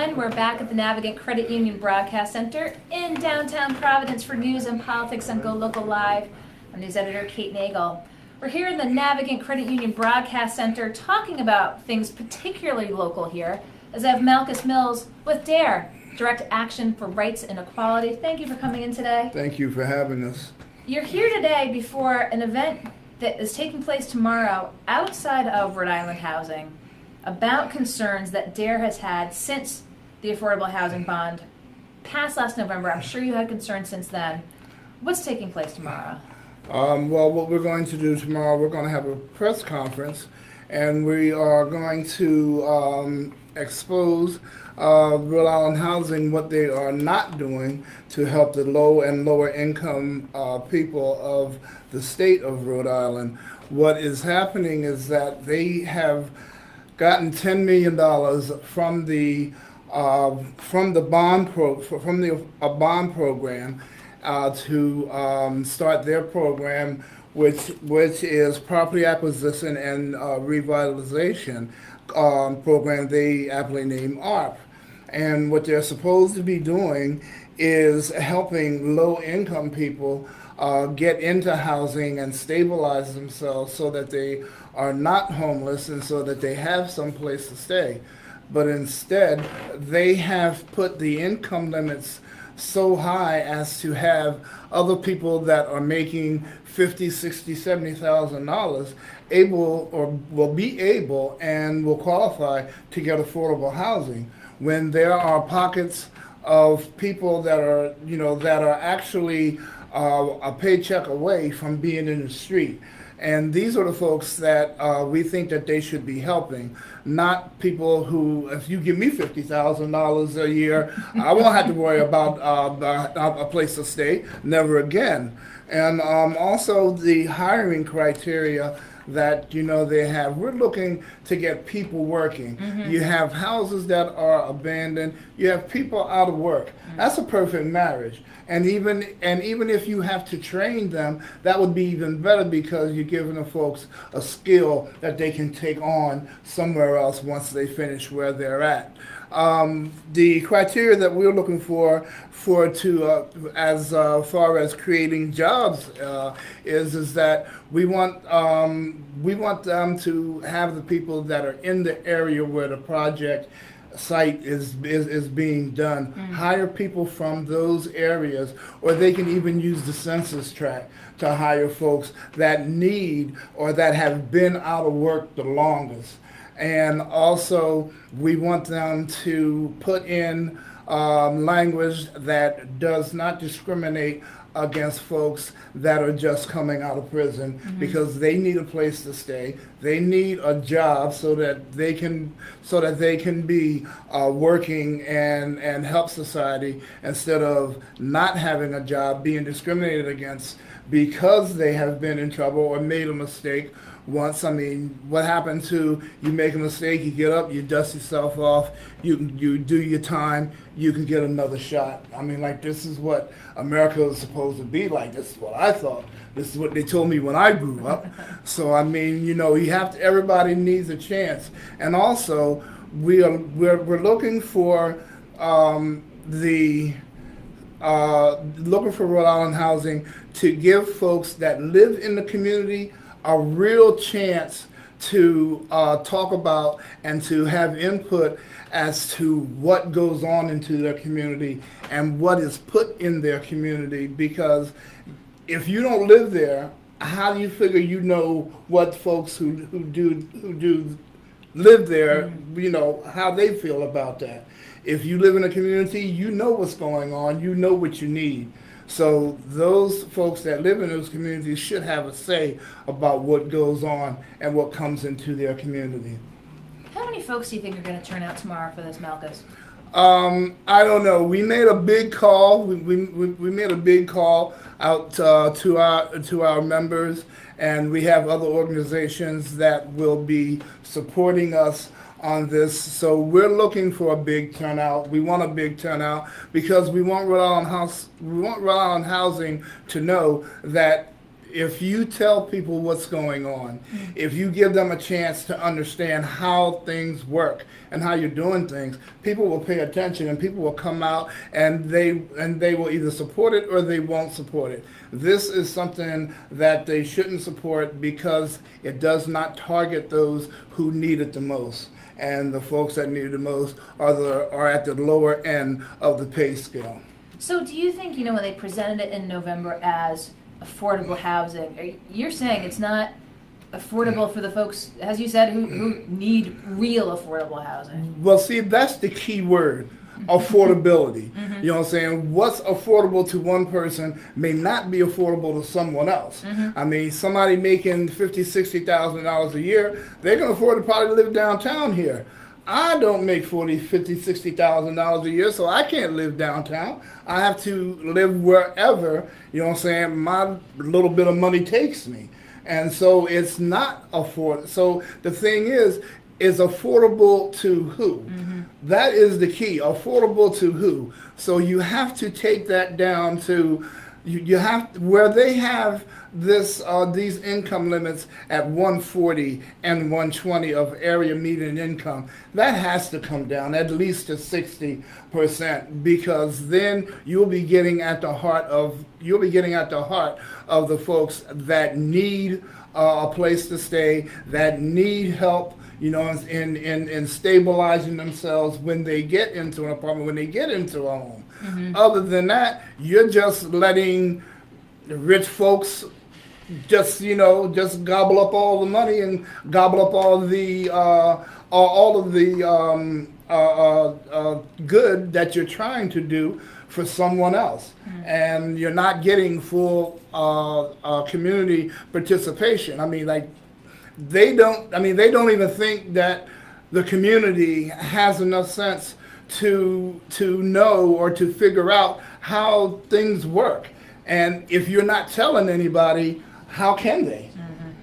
everyone. We're back at the Navigant Credit Union Broadcast Center in downtown Providence for news and politics on Go Local Live. I'm news editor Kate Nagel. We're here in the Navigant Credit Union Broadcast Center talking about things particularly local here, as I have Malchus Mills with DARE, Direct Action for Rights and Equality. Thank you for coming in today. Thank you for having us. You're here today before an event that is taking place tomorrow outside of Rhode Island Housing about concerns that DARE has had since the Affordable Housing Bond passed last November. I'm sure you had concerns since then. What's taking place tomorrow? Well, what we're going to do tomorrow, we're going to have a press conference, and we are going to expose Rhode Island Housing, what they are not doing to help the low and lower income people of the state of Rhode Island. What is happening is that they have gotten $10 million from the bond program to start their program, which is property acquisition and revitalization program they aptly name ARP. And what they're supposed to be doing is helping low-income people get into housing and stabilize themselves so that they are not homeless and so that they have some place to stay. But instead, they have put the income limits so high as to have other people that are making $50,000, $60,000, $70,000 able or will be able and will qualify to get affordable housing, when there are pockets of people that are, that are actually a paycheck away from being in the street. And these are the folks that we think that they should be helping, not people who, if you give me $50,000 a year, I won't have to worry about a place to stay, never again. And also the hiring criteria that they have. We're looking to get people working. Mm-hmm. You have houses that are abandoned. You have people out of work. Mm-hmm. That's a perfect marriage. And even if you have to train them, that would be even better because you're giving the folks a skill that they can take on somewhere else once they finish where they're at. The criteria that we're looking for as far as creating jobs is that we want them to have the people that are in the area where the project site is being done. Mm-hmm. Hire people from those areas, or they can even use the census tract to hire folks that need or that have been out of work the longest. And also, we want them to put in language that does not discriminate against folks that are just coming out of prison, mm-hmm. because they need a place to stay. They need a job so that they can be working and help society, instead of not having a job, being discriminated against because they have been in trouble or made a mistake once. I mean, what happened to you make a mistake, you get up, you dust yourself off, you do your time, you can get another shot. I mean, like, this is what America is supposed to be like. This is what I thought. This is what they told me when I grew up. So, I mean, you have to, everybody needs a chance. And also, we're looking for looking for Rhode Island Housing to give folks that live in the community a real chance to talk about and to have input as to what goes on into their community and what is put in their community. Because if you don't live there, how do you figure what folks who do live there, how they feel about that? If you live in a community, you know what's going on, you know what you need. So those folks that live in those communities should have a say about what goes on and what comes into their community. How many folks do you think are going to turn out tomorrow for this, Malchus? I don't know. We made a big call. We made a big call out to our members, and we have other organizations that will be supporting us on this. So we're looking for a big turnout. We want a big turnout because we want Rhode Island Housing to know that if you tell people what's going on, if you give them a chance to understand how things work and how you're doing things, people will pay attention and people will come out and they will either support it or they won't support it. This is something that they shouldn't support because it does not target those who need it the most. And the folks that need it the most are at the lower end of the pay scale. So do you think, when they presented it in November as affordable housing, you're saying it's not affordable for the folks, as you said, who need real affordable housing? Well, see, that's the key word, affordability. You know what I'm saying? What's affordable to one person may not be affordable to someone else. I mean, somebody making $50,000, $60,000 a year, they can afford to probably live downtown here. I don't make $40,000, $50,000, $60,000 a year, so I can't live downtown. I have to live wherever, you know what I'm saying, my little bit of money takes me. And so it's not affordable. So the thing is affordable to who? That is the key, affordable to who? So you have to take that down to, you have, where they have these income limits at 140 and 120 of area median income, that has to come down at least to 60%, because then you'll be getting at the heart of the folks that need a place to stay, that need help, in stabilizing themselves when they get into an apartment, when they get into a home. Other than that, you're just letting the rich folks just gobble up all the money and gobble up all of the good that you're trying to do for someone else, and you're not getting full community participation. I mean, they don't even think that the community has enough sense to know or to figure out how things work. And if you're not telling anybody, how can they?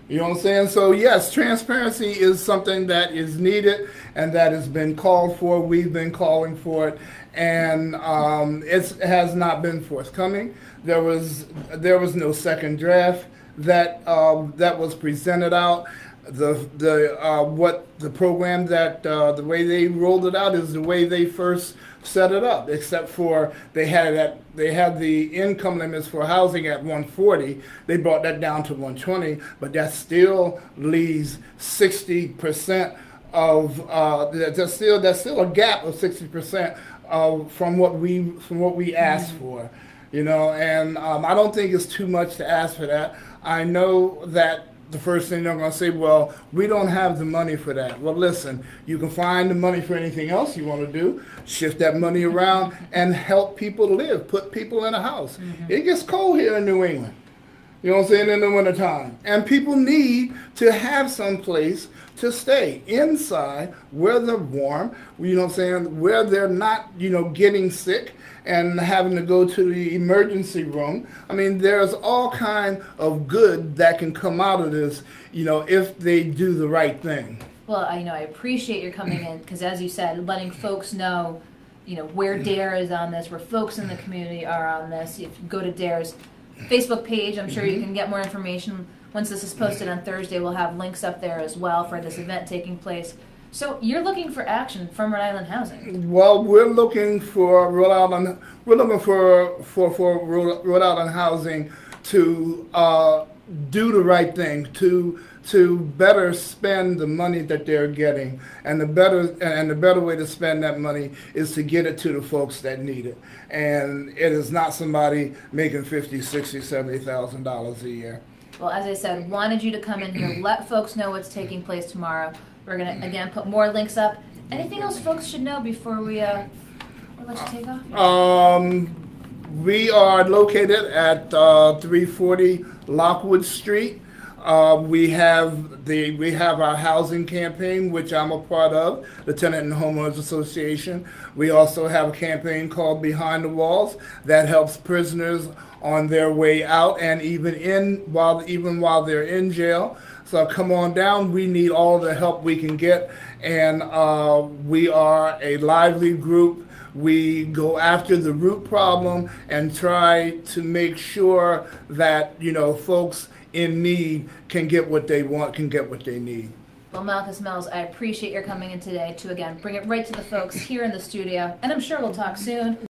You know what I'm saying? So yes, transparency is something that is needed and that has been called for. We've been calling for it, and it has not been forthcoming. There was no second draft that was presented out. The program that the way they rolled it out is the way they first set it up, except for they had the income limits for housing at 140. They brought that down to 120, but that still leaves 60% of that's still a gap of 60% from what we asked for, and I don't think it's too much to ask for that. I know that the first thing they're going to say, well, we don't have the money for that. Well, listen, you can find the money for anything else you want to do. Shift that money around and help people live. Put people in a house. It gets cold here in New England, you know what I'm saying, in the wintertime. And people need to have some place to stay inside where they're warm, you know what I'm saying, where they're not, getting sick and having to go to the emergency room. I mean, there's all kind of good that can come out of this, if they do the right thing. Well, I appreciate your coming in, because as you said, letting folks know, where DARE is on this, where folks in the community are on this. If you go to DARE's Facebook page, I'm sure you can get more information. Once this is posted on Thursday, we'll have links up there as well for this event taking place. So you're looking for action from Rhode Island Housing. Well, we're looking for Rhode Island. We're looking for Rhode Island Housing to do the right thing, to better spend the money that they're getting, and the better way to spend that money is to get it to the folks that need it. And it is not somebody making $50,000, $60,000, $70,000 a year. Well, as I said, wanted you to come in here, let folks know what's taking place tomorrow. We're going to, again, put more links up. Anything else folks should know before we let you take off? We are located at 340 Lockwood Street. We have our housing campaign, which I'm a part of, the Tenant and Homeowners Association. We also have a campaign called Behind the Walls that helps prisoners on their way out and even while they're in jail. So come on down. We need all the help we can get, and we are a lively group. We go after the root problem and try to make sure that folks in need can get what they want, can get what they need. Well, Malchus Mills, I appreciate your coming in today to, again, bring it right to the folks here in the studio, and I'm sure we'll talk soon.